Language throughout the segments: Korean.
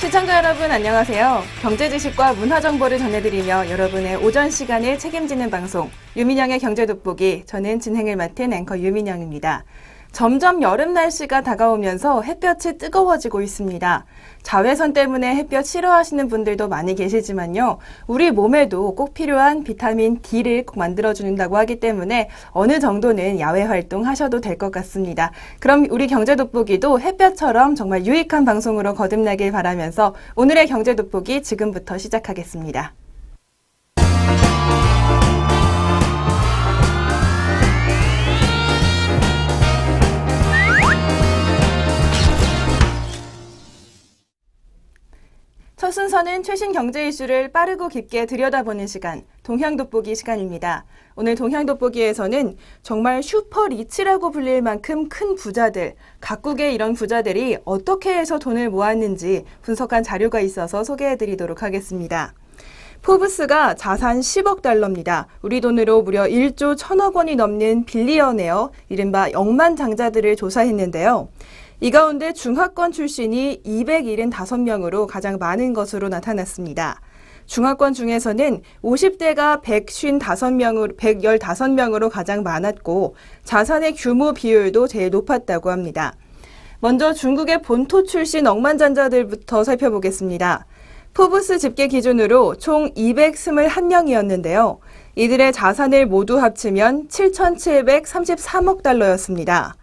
시청자 여러분 안녕하세요. 경제 지식과 문화 정보를 전해드리며 여러분의 오전 시간을 책임지는 방송 유민영의 경제 돋보기, 저는 진행을 맡은 앵커 유민영입니다. 점점 여름 날씨가 다가오면서 햇볕이 뜨거워지고 있습니다. 자외선 때문에 햇볕 싫어하시는 분들도 많이 계시지만요. 우리 몸에도 꼭 필요한 비타민 D를 꼭 만들어준다고 하기 때문에 어느 정도는 야외 활동하셔도 될 것 같습니다. 그럼 우리 경제 돋보기도 햇볕처럼 정말 유익한 방송으로 거듭나길 바라면서 오늘의 경제 돋보기 지금부터 시작하겠습니다. 첫 순서는 최신 경제 이슈를 빠르고 깊게 들여다보는 시간, 동향돋보기 시간입니다. 오늘 동향돋보기에서는 정말 슈퍼리치라고 불릴 만큼 큰 부자들, 각국의 이런 부자들이 어떻게 해서 돈을 모았는지 분석한 자료가 있어서 소개해드리도록 하겠습니다. 포브스가 자산 10억 달러입니다. 우리 돈으로 무려 1조 1천억 원이 넘는 빌리어네어, 이른바 억만장자들을 조사했는데요. 이 가운데 중하권 출신이 275명으로 가장 많은 것으로 나타났습니다. 중하권 중에서는 50대가 115명으로 가장 많았고 자산의 규모 비율도 제일 높았다고 합니다. 먼저 중국의 본토 출신 억만장자들부터 살펴보겠습니다. 포브스 집계 기준으로 총 221명이었는데요. 이들의 자산을 모두 합치면 7,733억 달러였습니다.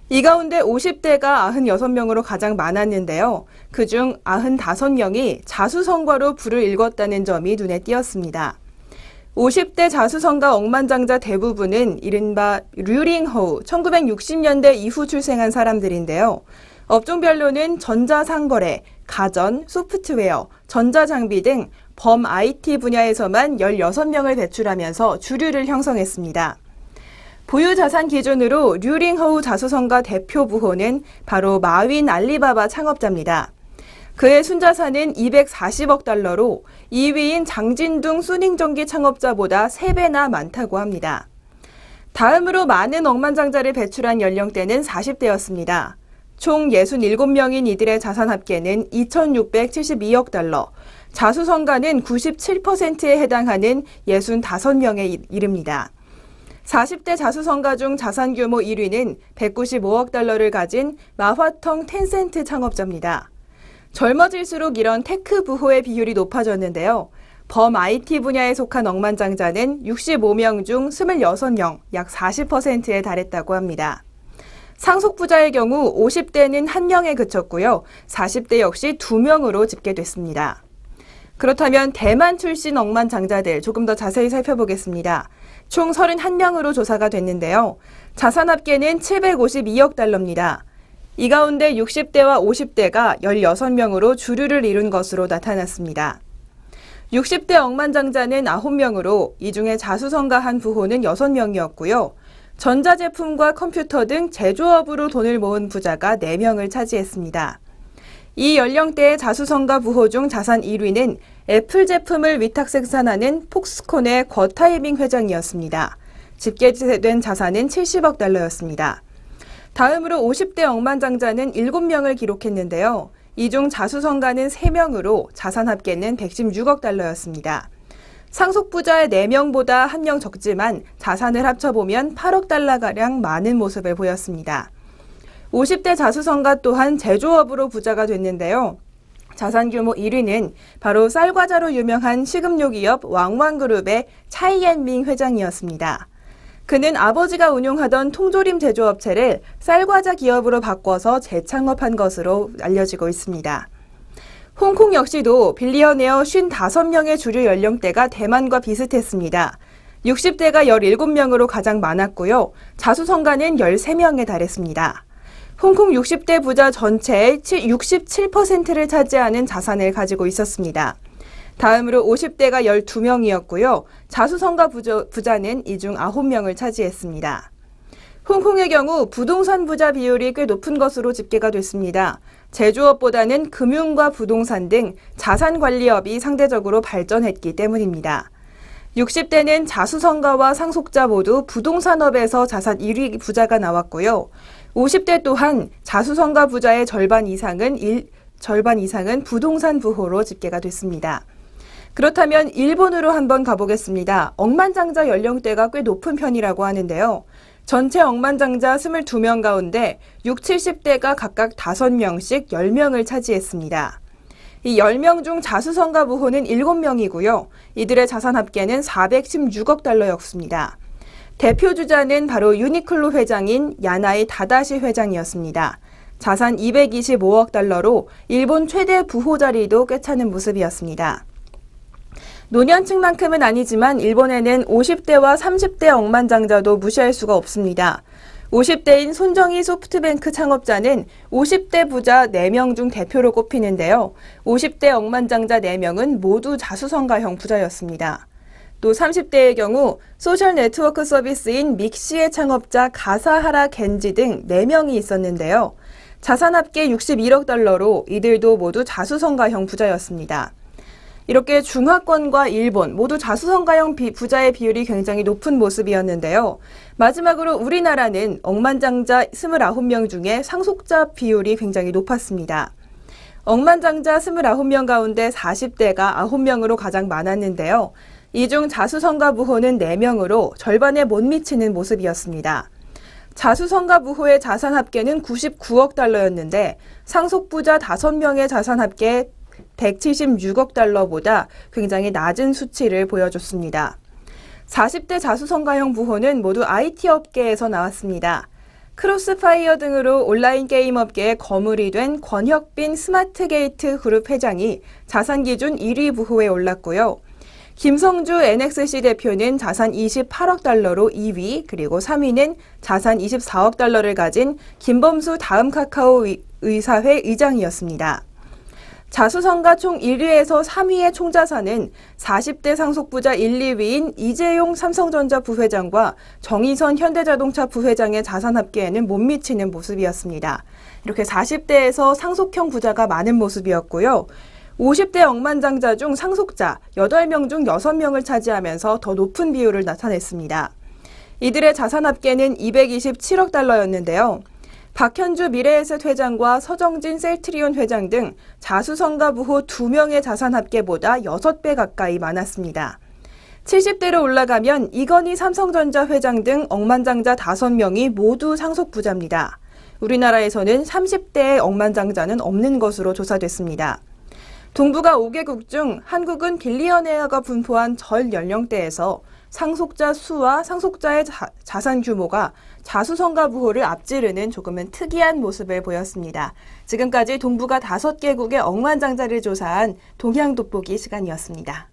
이 가운데 50대가 96명으로 가장 많았는데요. 그중 95명이 자수성가로 부를 읽었다는 점이 눈에 띄었습니다. 50대 자수성가 억만장자 대부분은 이른바 류링호우, 1960년대 이후 출생한 사람들인데요. 업종별로는 전자상거래, 가전, 소프트웨어, 전자장비 등 범 IT 분야에서만 16명을 배출하면서 주류를 형성했습니다. 보유자산 기준으로 류링호우 자수성가 대표 부호는 바로 마윈 알리바바 창업자입니다. 그의 순자산은 240억 달러로 2위인 장진둥 수닝전기 창업자보다 3배나 많다고 합니다. 다음으로 많은 억만장자를 배출한 연령대는 40대였습니다. 총 67명인 이들의 자산 합계는 2,672억 달러, 자수성가는 97%에 해당하는 65명에 이릅니다. 40대 자수성가 중 자산 규모 1위는 195억 달러를 가진 마화텅 텐센트 창업자입니다. 젊어질수록 이런 테크 부호의 비율이 높아졌는데요. 범 IT 분야에 속한 억만장자는 65명 중 26명, 약 40%에 달했다고 합니다. 상속부자의 경우 50대는 1명에 그쳤고요. 40대 역시 2명으로 집계됐습니다. 그렇다면 대만 출신 억만장자들 조금 더 자세히 살펴보겠습니다. 총 31명으로 조사가 됐는데요. 자산 합계는 752억 달러입니다. 이 가운데 60대와 50대가 16명으로 주류를 이룬 것으로 나타났습니다. 60대 억만장자는 9명으로 이 중에 자수성가한 부호는 6명이었고요. 전자제품과 컴퓨터 등 제조업으로 돈을 모은 부자가 4명을 차지했습니다. 이 연령대의 자수성가 부호 중 자산 1위는 애플 제품을 위탁 생산하는 폭스콘의 궈타이밍 회장이었습니다. 집계된 자산은 70억 달러였습니다. 다음으로 50대 억만장자는 7명을 기록했는데요. 이 중 자수성가는 3명으로 자산 합계는 116억 달러였습니다. 상속부자의 4명보다 1명 적지만 자산을 합쳐보면 8억 달러가량 많은 모습을 보였습니다. 50대 자수성가 또한 제조업으로 부자가 됐는데요. 자산 규모 1위는 바로 쌀과자로 유명한 식음료 기업 왕왕그룹의 차이엔밍 회장이었습니다. 그는 아버지가 운용하던 통조림 제조업체를 쌀과자 기업으로 바꿔서 재창업한 것으로 알려지고 있습니다. 홍콩 역시도 빌리어네어 55명의 주류 연령대가 대만과 비슷했습니다. 60대가 17명으로 가장 많았고요. 자수성가는 13명에 달했습니다. 홍콩 60대 부자 전체의 67%를 차지하는 자산을 가지고 있었습니다. 다음으로 50대가 12명이었고요. 자수성가 부자는 이 중 9명을 차지했습니다. 홍콩의 경우 부동산 부자 비율이 꽤 높은 것으로 집계가 됐습니다. 제조업보다는 금융과 부동산 등 자산 관리업이 상대적으로 발전했기 때문입니다. 60대는 자수성가와 상속자 모두 부동산업에서 자산 1위 부자가 나왔고요. 50대 또한 자수성가 부자의 절반 이상은 절반 이상은 부동산 부호로 집계가 됐습니다. 그렇다면 일본으로 한번 가보겠습니다. 억만장자 연령대가 꽤 높은 편이라고 하는데요. 전체 억만장자 22명 가운데 60, 70대가 각각 5명씩 10명을 차지했습니다. 이 10명 중 자수성가 부호는 7명이고요. 이들의 자산 합계는 416억 달러였습니다. 대표 주자는 바로 유니클로 회장인 야나이 다다시 회장이었습니다. 자산 225억 달러로 일본 최대 부호 자리도 꿰차는 모습이었습니다. 노년층만큼은 아니지만 일본에는 50대와 30대 억만장자도 무시할 수가 없습니다. 50대인 손정희 소프트뱅크 창업자는 50대 부자 4명 중 대표로 꼽히는데요. 50대 억만장자 4명은 모두 자수성가형 부자였습니다. 또 30대의 경우 소셜 네트워크 서비스인 믹시의 창업자 가사하라 겐지 등 4명이 있었는데요. 자산 합계 61억 달러로 이들도 모두 자수성가형 부자였습니다. 이렇게 중화권과 일본 모두 자수성가형 부자의 비율이 굉장히 높은 모습이었는데요. 마지막으로 우리나라는 억만장자 29명 중에 상속자 비율이 굉장히 높았습니다. 억만장자 29명 가운데 40대가 9명으로 가장 많았는데요. 이 중 자수성가 부호는 4명으로 절반에 못 미치는 모습이었습니다. 자수성가 부호의 자산 합계는 99억 달러였는데 상속부자 5명의 자산 합계 176억 달러보다 굉장히 낮은 수치를 보여줬습니다. 40대 자수성가형 부호는 모두 IT 업계에서 나왔습니다. 크로스파이어 등으로 온라인 게임 업계에 거물이 된 권혁빈 스마트게이트 그룹 회장이 자산 기준 1위 부호에 올랐고요. 김성주 NXC 대표는 자산 28억 달러로 2위, 그리고 3위는 자산 24억 달러를 가진 김범수 다음 카카오 의사회 의장이었습니다. 자수성가 총 1위에서 3위의 총자산은 40대 상속부자 1, 2위인 이재용 삼성전자 부회장과 정의선 현대자동차 부회장의 자산 합계에는 못 미치는 모습이었습니다. 이렇게 40대에서 상속형 부자가 많은 모습이었고요. 50대 억만장자 중 상속자 8명 중 6명을 차지하면서 더 높은 비율을 나타냈습니다. 이들의 자산 합계는 227억 달러였는데요. 박현주 미래에셋 회장과 서정진 셀트리온 회장 등 자수성가 부호 2명의 자산 합계보다 6배 가까이 많았습니다. 70대로 올라가면 이건희 삼성전자 회장 등 억만장자 5명이 모두 상속부자입니다. 우리나라에서는 30대의 억만장자는 없는 것으로 조사됐습니다. 동북아 5개국 중 한국은 빌리언웨어가 분포한 전 연령대에서 상속자 수와 상속자의 자산 규모가 자수성가 부호를 앞지르는 조금은 특이한 모습을 보였습니다. 지금까지 동북아 5개국의 억만장자를 조사한 동향 돋보기 시간이었습니다.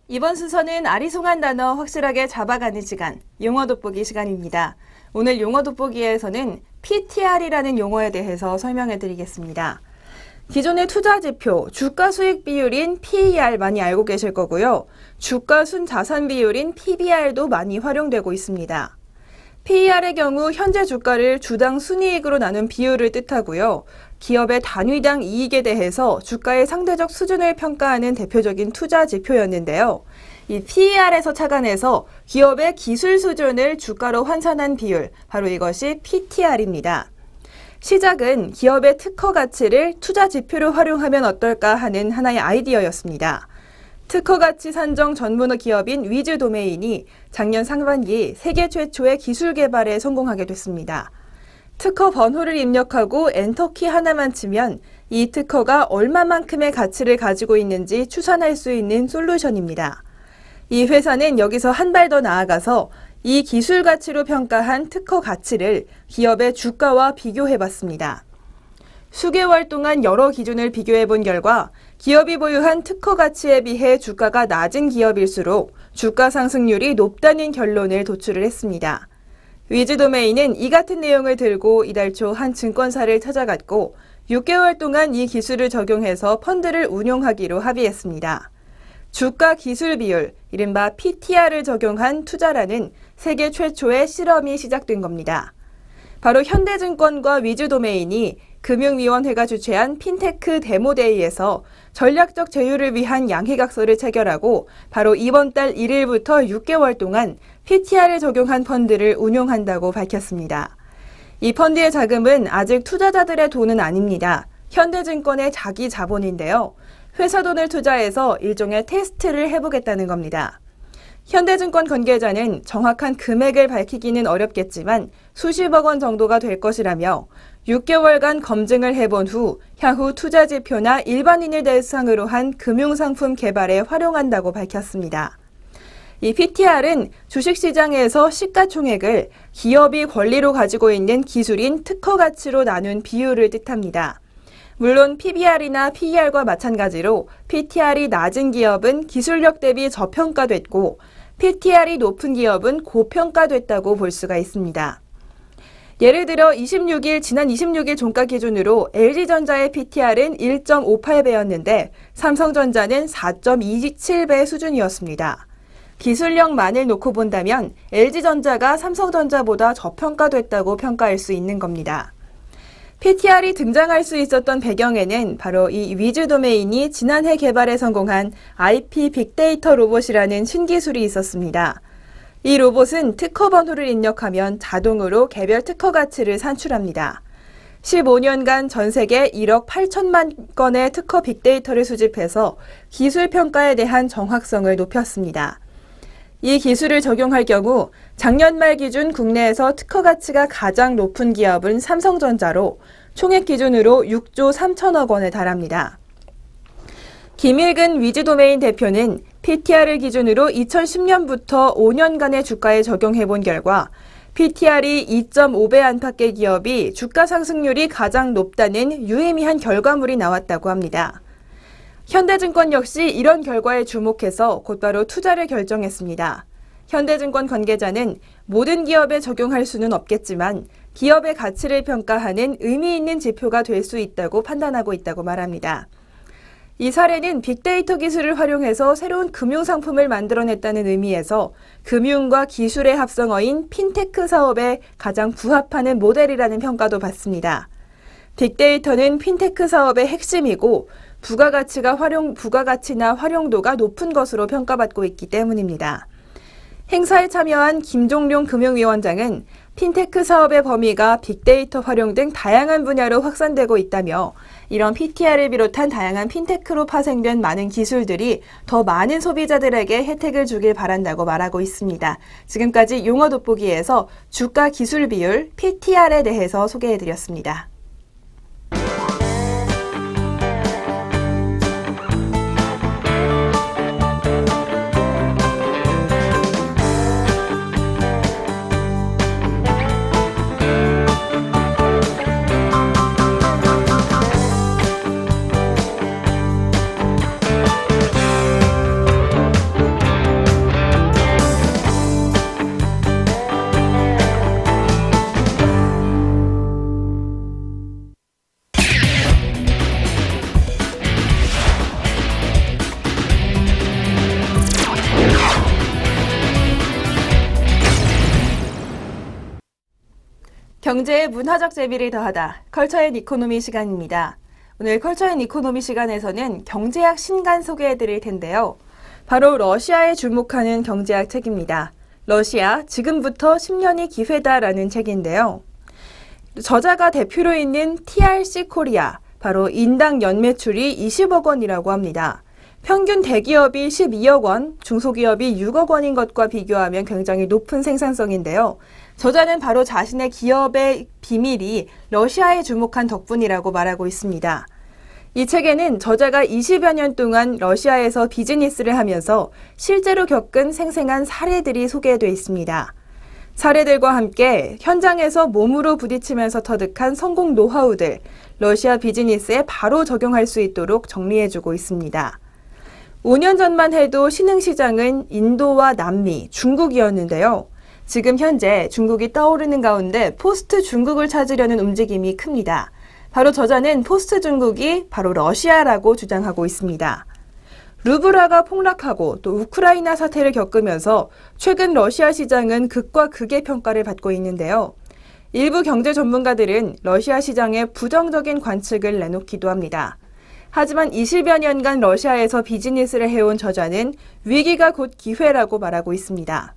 이번 순서는 아리송한 단어 확실하게 잡아가는 시간, 용어 돋보기 시간입니다. 오늘 용어 돋보기에서는 PTR이라는 용어에 대해서 설명해 드리겠습니다. 기존의 투자 지표, 주가 수익 비율인 PER 많이 알고 계실 거고요. 주가 순 자산 비율인 PBR도 많이 활용되고 있습니다. PER의 경우 현재 주가를 주당 순이익으로 나눈 비율을 뜻하고요. 기업의 단위당 이익에 대해서 주가의 상대적 수준을 평가하는 대표적인 투자 지표였는데요. 이 PER에서 착안해서 기업의 기술 수준을 주가로 환산한 비율, 바로 이것이 PTR입니다. 시작은 기업의 특허 가치를 투자 지표로 활용하면 어떨까 하는 하나의 아이디어였습니다. 특허 가치 산정 전문 기업인 위즈 도메인이 작년 상반기 세계 최초의 기술 개발에 성공하게 됐습니다. 특허 번호를 입력하고 엔터키 하나만 치면 이 특허가 얼마만큼의 가치를 가지고 있는지 추산할 수 있는 솔루션입니다. 이 회사는 여기서 한 발 더 나아가서 이 기술 가치로 평가한 특허 가치를 기업의 주가와 비교해봤습니다. 수개월 동안 여러 기준을 비교해 본 결과 기업이 보유한 특허 가치에 비해 주가가 낮은 기업일수록 주가 상승률이 높다는 결론을 도출을 했습니다. 위즈도메인은 이 같은 내용을 들고 이달 초 한 증권사를 찾아갔고 6개월 동안 이 기술을 적용해서 펀드를 운용하기로 합의했습니다. 주가 기술 비율, 이른바 PTR을 적용한 투자라는 세계 최초의 실험이 시작된 겁니다. 바로 현대증권과 위즈도메인이 금융위원회가 주최한 핀테크 데모데이에서 전략적 제휴를 위한 양해각서를 체결하고 바로 이번 달 1일부터 6개월 동안 PTR을 적용한 펀드를 운용한다고 밝혔습니다. 이 펀드의 자금은 아직 투자자들의 돈은 아닙니다. 현대증권의 자기 자본인데요. 회사 돈을 투자해서 일종의 테스트를 해보겠다는 겁니다. 현대증권 관계자는 정확한 금액을 밝히기는 어렵겠지만 수십억 원 정도가 될 것이라며 6개월간 검증을 해본 후 향후 투자 지표나 일반인을 대상으로 한 금융상품 개발에 활용한다고 밝혔습니다. 이 PTR은 주식시장에서 시가총액을 기업이 권리로 가지고 있는 기술인 특허 가치로 나눈 비율을 뜻합니다. 물론 PBR이나 PER과 마찬가지로 PTR이 낮은 기업은 기술력 대비 저평가됐고 PTR이 높은 기업은 고평가됐다고 볼 수가 있습니다. 예를 들어 지난 26일 종가 기준으로 LG전자의 PTR은 1.58배였는데 삼성전자는 4.27배 수준이었습니다. 기술력만을 놓고 본다면 LG전자가 삼성전자보다 저평가됐다고 평가할 수 있는 겁니다. PTR이 등장할 수 있었던 배경에는 바로 이 위즈도메인이 지난해 개발에 성공한 IP 빅데이터 로봇이라는 신기술이 있었습니다. 이 로봇은 특허 번호를 입력하면 자동으로 개별 특허 가치를 산출합니다. 15년간 전 세계 1억 8천만 건의 특허 빅데이터를 수집해서 기술 평가에 대한 정확성을 높였습니다. 이 기술을 적용할 경우 작년 말 기준 국내에서 특허 가치가 가장 높은 기업은 삼성전자로 총액 기준으로 6조 3천억 원에 달합니다. 김일근 위즈도메인 대표는 PTR을 기준으로 2010년부터 5년간의 주가에 적용해 본 결과 PTR이 2.5배 안팎의 기업이 주가 상승률이 가장 높다는 유의미한 결과물이 나왔다고 합니다. 현대증권 역시 이런 결과에 주목해서 곧바로 투자를 결정했습니다. 현대증권 관계자는 모든 기업에 적용할 수는 없겠지만 기업의 가치를 평가하는 의미 있는 지표가 될 수 있다고 판단하고 있다고 말합니다. 이 사례는 빅데이터 기술을 활용해서 새로운 금융상품을 만들어냈다는 의미에서 금융과 기술의 합성어인 핀테크 사업에 가장 부합하는 모델이라는 평가도 받습니다. 빅데이터는 핀테크 사업의 핵심이고 부가가치나 활용도가 높은 것으로 평가받고 있기 때문입니다. 행사에 참여한 김종룡 금융위원장은 핀테크 사업의 범위가 빅데이터 활용 등 다양한 분야로 확산되고 있다며 이런 PTR을 비롯한 다양한 핀테크로 파생된 많은 기술들이 더 많은 소비자들에게 혜택을 주길 바란다고 말하고 있습니다. 지금까지 용어 돋보기에서 주가 기술 비율 PTR에 대해서 소개해드렸습니다. 경제의 문화적 재미를 더하다. 컬처 앤 이코노미 시간입니다. 오늘 컬처 앤 이코노미 시간에서는 경제학 신간 소개해드릴 텐데요. 바로 러시아에 주목하는 경제학 책입니다. 러시아, 지금부터 10년이 기회다라는 책인데요. 저자가 대표로 있는 TRC 코리아, 바로 인당 연매출이 20억 원이라고 합니다. 평균 대기업이 12억 원, 중소기업이 6억 원인 것과 비교하면 굉장히 높은 생산성인데요. 저자는 바로 자신의 기업의 비밀이 러시아에 주목한 덕분이라고 말하고 있습니다. 이 책에는 저자가 20여 년 동안 러시아에서 비즈니스를 하면서 실제로 겪은 생생한 사례들이 소개되어 있습니다. 사례들과 함께 현장에서 몸으로 부딪히면서 터득한 성공 노하우들, 러시아 비즈니스에 바로 적용할 수 있도록 정리해주고 있습니다. 5년 전만 해도 신흥시장은 인도와 남미, 중국이었는데요. 지금 현재 중국이 떠오르는 가운데 포스트 중국을 찾으려는 움직임이 큽니다. 바로 저자는 포스트 중국이 바로 러시아라고 주장하고 있습니다. 루블화가 폭락하고 또 우크라이나 사태를 겪으면서 최근 러시아 시장은 극과 극의 평가를 받고 있는데요. 일부 경제 전문가들은 러시아 시장에 부정적인 관측을 내놓기도 합니다. 하지만 20여 년간 러시아에서 비즈니스를 해온 저자는 위기가 곧 기회라고 말하고 있습니다.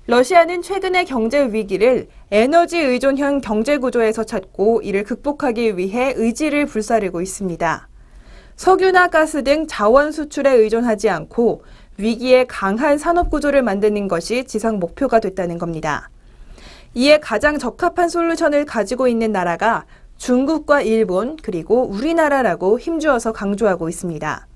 러시아는 최근의 경제 위기를 에너지 의존형 경제 구조에서 찾고 이를 극복하기 위해 의지를 불사르고 있습니다. 석유나 가스 등 자원 수출에 의존하지 않고 위기에 강한 산업 구조를 만드는 것이 지상 목표가 됐다는 겁니다. 이에 가장 적합한 솔루션을 가지고 있는 나라가 중국과 일본 그리고 우리나라라고 힘주어서 강조하고 있습니다.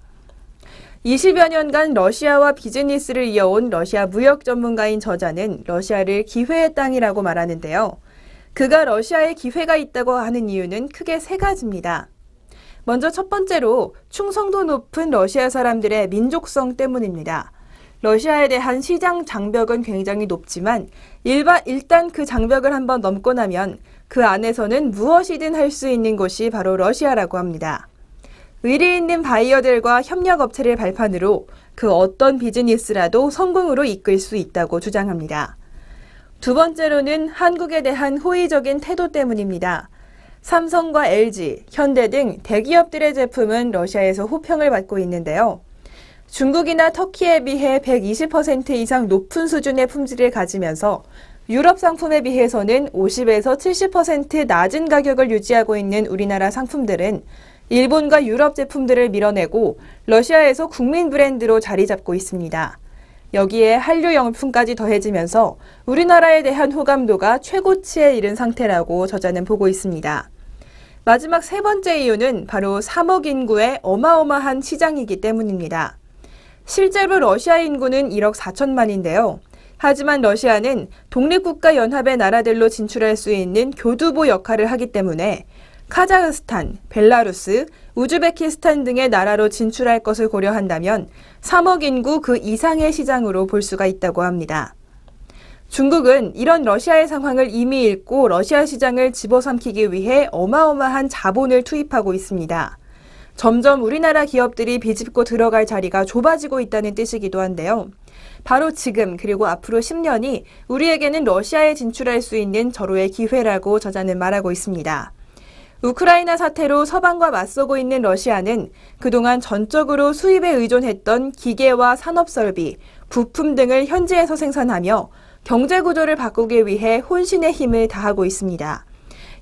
20여 년간 러시아와 비즈니스를 이어온 러시아 무역 전문가인 저자는 러시아를 기회의 땅이라고 말하는데요. 그가 러시아에 기회가 있다고 하는 이유는 크게 세 가지입니다. 먼저 첫 번째로 충성도 높은 러시아 사람들의 민족성 때문입니다. 러시아에 대한 시장 장벽은 굉장히 높지만 일단 그 장벽을 한번 넘고 나면 그 안에서는 무엇이든 할 수 있는 곳이 바로 러시아라고 합니다. 의리 있는 바이어들과 협력업체를 발판으로 그 어떤 비즈니스라도 성공으로 이끌 수 있다고 주장합니다. 두 번째로는 한국에 대한 호의적인 태도 때문입니다. 삼성과 LG, 현대 등 대기업들의 제품은 러시아에서 호평을 받고 있는데요. 중국이나 터키에 비해 120% 이상 높은 수준의 품질을 가지면서 유럽 상품에 비해서는 50에서 70% 낮은 가격을 유지하고 있는 우리나라 상품들은 일본과 유럽 제품들을 밀어내고 러시아에서 국민 브랜드로 자리 잡고 있습니다. 여기에 한류 영품까지 더해지면서 우리나라에 대한 호감도가 최고치에 이른 상태라고 저자는 보고 있습니다. 마지막 세 번째 이유는 바로 3억 인구의 어마어마한 시장이기 때문입니다. 실제로 러시아 인구는 1억 4천만인데요. 하지만 러시아는 독립국가 연합의 나라들로 진출할 수 있는 교두보 역할을 하기 때문에 카자흐스탄, 벨라루스, 우즈베키스탄 등의 나라로 진출할 것을 고려한다면 3억 인구 그 이상의 시장으로 볼 수가 있다고 합니다. 중국은 이런 러시아의 상황을 이미 읽고 러시아 시장을 집어삼키기 위해 어마어마한 자본을 투입하고 있습니다. 점점 우리나라 기업들이 비집고 들어갈 자리가 좁아지고 있다는 뜻이기도 한데요. 바로 지금 그리고 앞으로 10년이 우리에게는 러시아에 진출할 수 있는 절호의 기회라고 저자는 말하고 있습니다. 우크라이나 사태로 서방과 맞서고 있는 러시아는 그동안 전적으로 수입에 의존했던 기계와 산업설비, 부품 등을 현지에서 생산하며 경제 구조를 바꾸기 위해 혼신의 힘을 다하고 있습니다.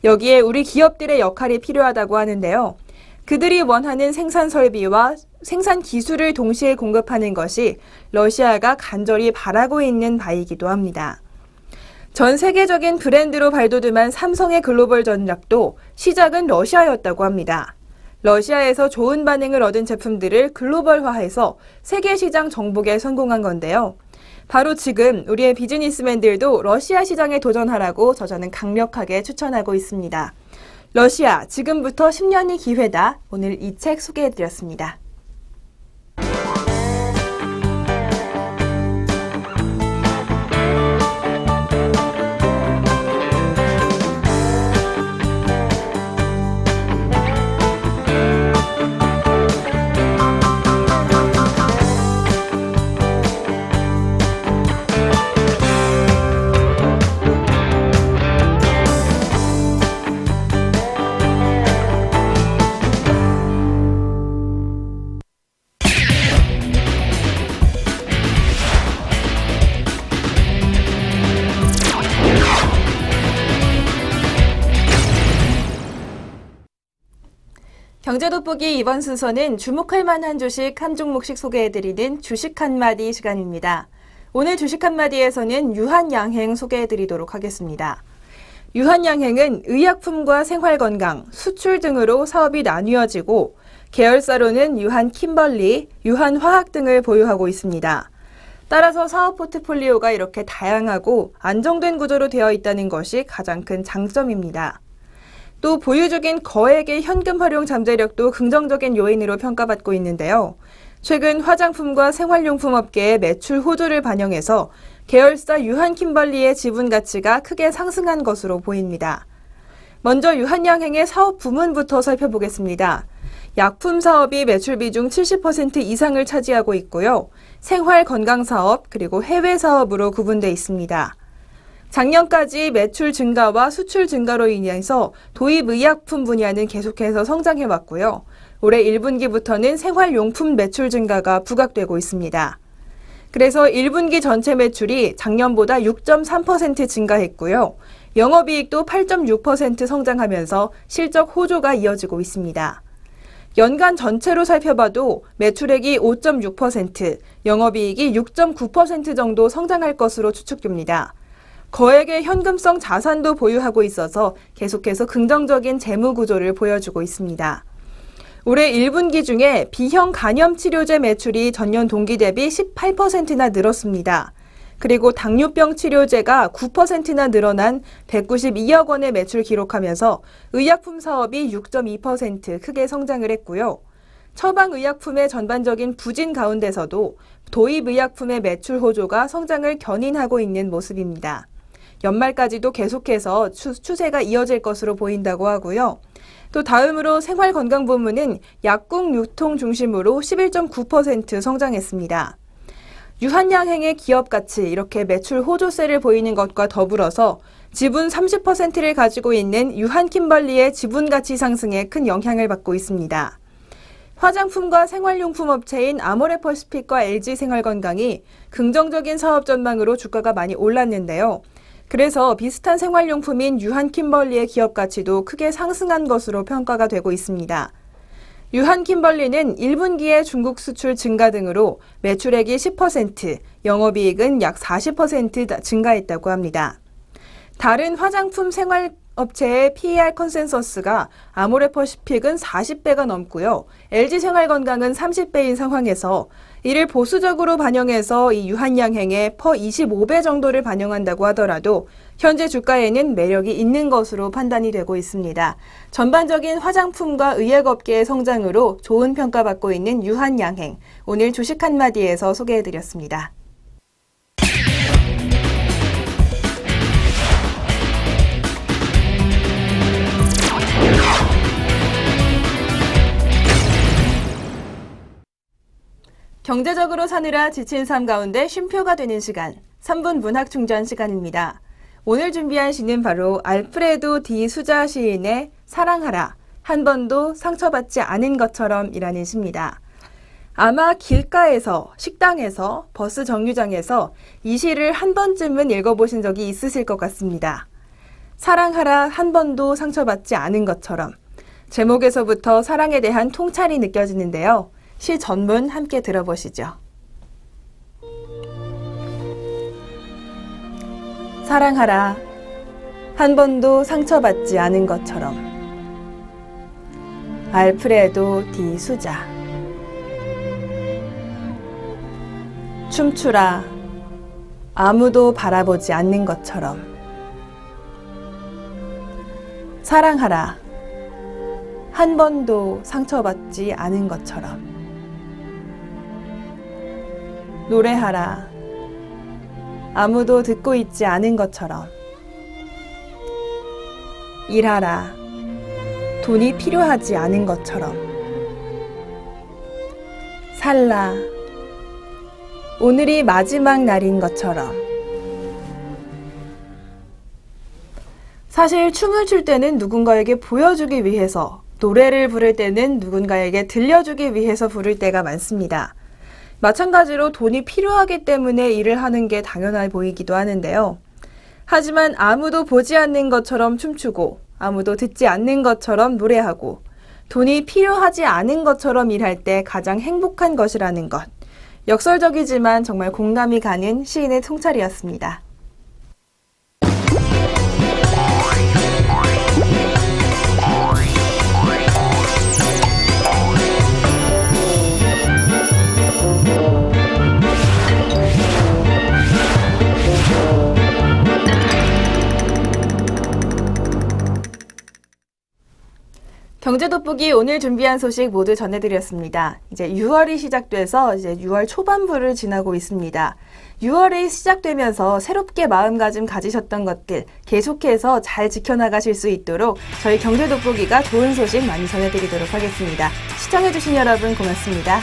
여기에 우리 기업들의 역할이 필요하다고 하는데요. 그들이 원하는 생산 설비와 생산 기술을 동시에 공급하는 것이 러시아가 간절히 바라고 있는 바이기도 합니다. 전 세계적인 브랜드로 발돋움한 삼성의 글로벌 전략도 시작은 러시아였다고 합니다. 러시아에서 좋은 반응을 얻은 제품들을 글로벌화해서 세계 시장 정복에 성공한 건데요. 바로 지금 우리의 비즈니스맨들도 러시아 시장에 도전하라고 저자는 강력하게 추천하고 있습니다. 러시아, 지금부터 10년이 기회다. 오늘 이 책 소개해드렸습니다. 경제 돋보기 이번 순서는 주목할 만한 주식 한 종목씩 소개해드리는 주식 한마디 시간입니다. 오늘 주식 한마디에서는 유한양행 소개해드리도록 하겠습니다. 유한양행은 의약품과 생활건강, 수출 등으로 사업이 나뉘어지고 계열사로는 유한킴벌리, 유한화학 등을 보유하고 있습니다. 따라서 사업 포트폴리오가 이렇게 다양하고 안정된 구조로 되어 있다는 것이 가장 큰 장점입니다. 또 보유 중인 거액의 현금 활용 잠재력도 긍정적인 요인으로 평가받고 있는데요. 최근 화장품과 생활용품 업계의 매출 호조를 반영해서 계열사 유한킴벌리의 지분 가치가 크게 상승한 것으로 보입니다. 먼저 유한양행의 사업 부문부터 살펴보겠습니다. 약품 사업이 매출 비중 70% 이상을 차지하고 있고요. 생활 건강 사업 그리고 해외 사업으로 구분돼 있습니다. 작년까지 매출 증가와 수출 증가로 인해서 도입 의약품 분야는 계속해서 성장해왔고요. 올해 1분기부터는 생활용품 매출 증가가 부각되고 있습니다. 그래서 1분기 전체 매출이 작년보다 6.3% 증가했고요. 영업이익도 8.6% 성장하면서 실적 호조가 이어지고 있습니다. 연간 전체로 살펴봐도 매출액이 5.6%, 영업이익이 6.9% 정도 성장할 것으로 추측됩니다. 거액의 현금성 자산도 보유하고 있어서 계속해서 긍정적인 재무 구조를 보여주고 있습니다. 올해 1분기 중에 B형 간염 치료제 매출이 전년 동기 대비 18%나 늘었습니다. 그리고 당뇨병 치료제가 9%나 늘어난 192억 원의 매출 기록하면서 의약품 사업이 6.2% 크게 성장을 했고요. 처방의약품의 전반적인 부진 가운데서도 도입의약품의 매출 호조가 성장을 견인하고 있는 모습입니다. 연말까지도 계속해서 추세가 이어질 것으로 보인다고 하고요. 또 다음으로 생활건강 부문은 약국 유통 중심으로 11.9% 성장했습니다. 유한양행의 기업 가치 이렇게 매출 호조세를 보이는 것과 더불어서 지분 30%를 가지고 있는 유한킴벌리의 지분 가치 상승에 큰 영향을 받고 있습니다. 화장품과 생활용품 업체인 아모레퍼시픽과 LG생활건강이 긍정적인 사업 전망으로 주가가 많이 올랐는데요. 그래서 비슷한 생활용품인 유한킴벌리의 기업 가치도 크게 상승한 것으로 평가가 되고 있습니다. 유한킴벌리는 1분기에 중국 수출 증가 등으로 매출액이 10%, 영업이익은 약 40% 증가했다고 합니다. 다른 화장품 생활업체의 PER 컨센서스가 아모레퍼시픽은 40배가 넘고요. LG생활건강은 30배인 상황에서 이를 보수적으로 반영해서 이 유한양행의 퍼 25배 정도를 반영한다고 하더라도 현재 주가에는 매력이 있는 것으로 판단이 되고 있습니다. 전반적인 화장품과 의약업계의 성장으로 좋은 평가받고 있는 유한양행, 오늘 주식 한마디에서 소개해드렸습니다. 경제적으로 사느라 지친 삶 가운데 쉼표가 되는 시간, 3분 문학 충전 시간입니다. 오늘 준비한 시는 바로 알프레도 디 수자 시인의 사랑하라, 한 번도 상처받지 않은 것처럼 이라는 시입니다. 아마 길가에서, 식당에서, 버스 정류장에서 이 시를 한 번쯤은 읽어보신 적이 있으실 것 같습니다. 사랑하라, 한 번도 상처받지 않은 것처럼. 제목에서부터 사랑에 대한 통찰이 느껴지는데요. 시 전문 함께 들어보시죠. 사랑하라, 한 번도 상처받지 않은 것처럼. 알프레도 디 수자. 춤추라, 아무도 바라보지 않는 것처럼. 사랑하라, 한 번도 상처받지 않은 것처럼. 노래하라, 아무도 듣고 있지 않은 것처럼. 일하라, 돈이 필요하지 않은 것처럼. 살라, 오늘이 마지막 날인 것처럼. 사실 춤을 출 때는 누군가에게 보여주기 위해서, 노래를 부를 때는 누군가에게 들려주기 위해서 부를 때가 많습니다. 마찬가지로 돈이 필요하기 때문에 일을 하는 게 당연해 보이기도 하는데요. 하지만 아무도 보지 않는 것처럼 춤추고 아무도 듣지 않는 것처럼 노래하고 돈이 필요하지 않은 것처럼 일할 때 가장 행복한 것이라는 것. 역설적이지만 정말 공감이 가는 시인의 통찰이었습니다. 경제 돋보기 오늘 준비한 소식 모두 전해드렸습니다. 이제 6월이 시작돼서 이제 6월 초반부를 지나고 있습니다. 6월이 시작되면서 새롭게 마음가짐 가지셨던 것들 계속해서 잘 지켜나가실 수 있도록 저희 경제 돋보기가 좋은 소식 많이 전해드리도록 하겠습니다. 시청해주신 여러분 고맙습니다.